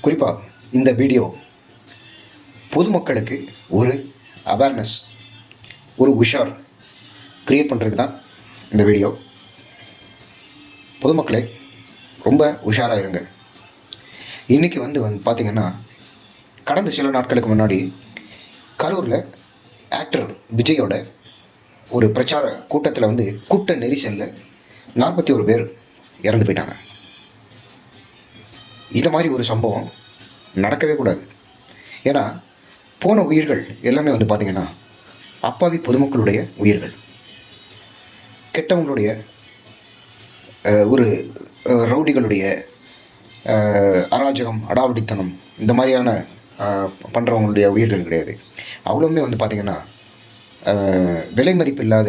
குறிப்பாக இந்த வீடியோ பொதுமக்களுக்கு ஒரு அவேர்னஸ், ஒரு உஷார் க்ரியேட் பண்ணுறதுக்கு தான் இந்த வீடியோ. பொதுமக்களே ரொம்ப உஷாராக இருங்க. இன்றைக்கி வந்து பார்த்திங்கன்னா, கடந்த சில நாட்களுக்கு முன்னாடி கரூரில் ஆக்டர் விஜயோட ஒரு பிரச்சார கூட்டத்தில் கூட்ட நெரிசலில் 41 பேர் இறந்து போயிட்டாங்க. இது மாதிரி ஒரு சம்பவம் நடக்கவே கூடாது. ஏன்னா போன உயிர்கள் எல்லாமே பார்த்திங்கன்னா அப்பாவி பொதுமக்களுடைய உயிர்கள், கெட்டவங்களுடைய ஒரு ரவுடிகளுடைய அராஜகம், அடாவடித்தனம், இந்த மாதிரியான பண்ணுறவங்களுடைய உயிர்கள் கிடையாது. அவ்வளோவுமே பார்த்திங்கன்னா விலை மதிப்பு இல்லாத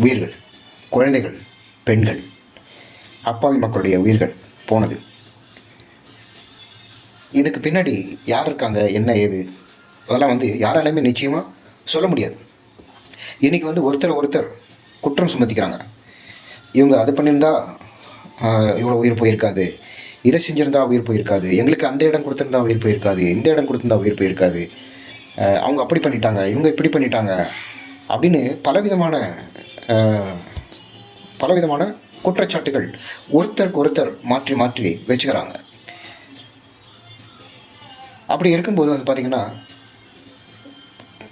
உயிர்கள், குழந்தைகள், பெண்கள், அப்பாவி மக்களுடைய உயிர்கள் போனது. இதுக்கு பின்னாடி யார் இருக்காங்க, என்ன ஏது, அதெல்லாம் யாராலையுமே நிச்சயமாக சொல்ல முடியாது. இன்றைக்கி ஒருத்தர் குற்றம் சுமத்திக்கிறாங்க. இவங்க அதை பண்ணியிருந்தா இவ்வளோ உயிர் போயிருக்காது, இதை செஞ்சுருந்தா உயிர் போயிருக்காது, எங்களுக்கு அந்த இடம் கொடுத்துருந்தா உயிர் போயிருக்காது, இந்த இடம் கொடுத்துருந்தா உயிர் போயிருக்காது, அவங்க அப்படி பண்ணிட்டாங்க, இவங்க இப்படி பண்ணிட்டாங்க அப்படின்னு பலவிதமான குற்றச்சாட்டுகள் ஒருத்தருக்கு ஒருத்தர் மாற்றி மாற்றி வச்சுக்கிறாங்க. அப்படி இருக்கும்போது பார்த்திங்கன்னா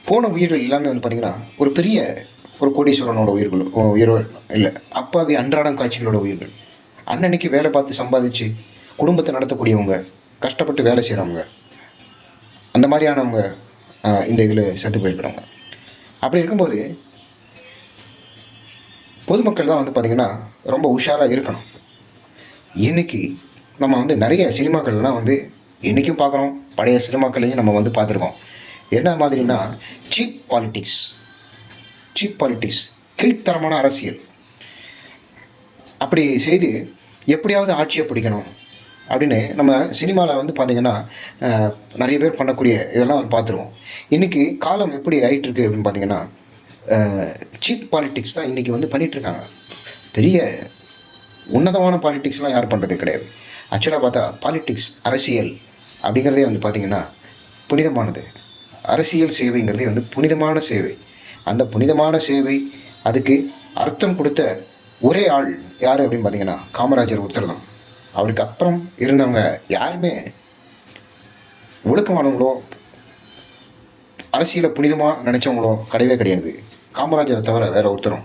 போன உயிர்கள் எல்லாமே பார்த்திங்கன்னா ஒரு பெரிய ஒரு கோடீஸ்வரனோட உயிரோ இல்லை, அப்பாவி அன்றாடம் காட்சிகளோட உயிர்கள், அன்னன்னைக்கு வேலை பார்த்து சம்பாதிச்சு குடும்பத்தை நடத்தக்கூடியவங்க, கஷ்டப்பட்டு வேலை செய்கிறவங்க, அந்த மாதிரியானவங்க இந்த இதில் செத்து போயிருக்கிறவங்க. அப்படி இருக்கும்போது பொதுமக்கள் தான் பார்த்திங்கன்னா ரொம்ப உஷாராக இருக்கணும். இன்றைக்கி நம்ம நிறைய சினிமாக்கள்லாம் இன்றைக்கும் பார்க்குறோம், பழைய சினிமாக்களையும் நம்ம பார்த்துருக்கோம். என்ன மாதிரினா சீப் பாலிட்டிக்ஸ், கீழ்த்தரமான அரசியல். அப்படி செய்து எப்படியாவது ஆட்சியை பிடிக்கணும் அப்படின்னு நம்ம சினிமாவில் பார்த்திங்கன்னா நிறைய பேர் பண்ணக்கூடிய இதெல்லாம் பார்த்துருவோம். இன்றைக்கி காலம் எப்படி ஆகிட்டுருக்கு அப்படின்னு பார்த்திங்கன்னா சீப் பாலிட்டிக்ஸ் தான் இன்றைக்கி பண்ணிகிட்ருக்காங்க. பெரிய உன்னதமான பாலிட்டிக்ஸ்லாம் யாரும் பண்ணுறது கிடையாது. ஆக்சுவலாக பார்த்தா பாலிட்டிக்ஸ், அரசியல் அப்படிங்கிறதே பார்த்திங்கன்னா புனிதமானது. அரசியல் சேவைங்கிறதே புனிதமான சேவை. அந்த புனிதமான சேவை, அதுக்கு அர்த்தம் கொடுத்த ஒரே ஆள் யார் அப்படின்னு பார்த்திங்கன்னா காமராஜர் ஒருத்தர் தான். அவருக்கு அப்புறம் இருந்தவங்க யாருமே ஒழுக்கமானவங்களோ அரசியலை புனிதமாக நினச்சவங்களோ கிடையவே கிடையாது. காமராஜரை தவிர வேறு ஒருத்தரும்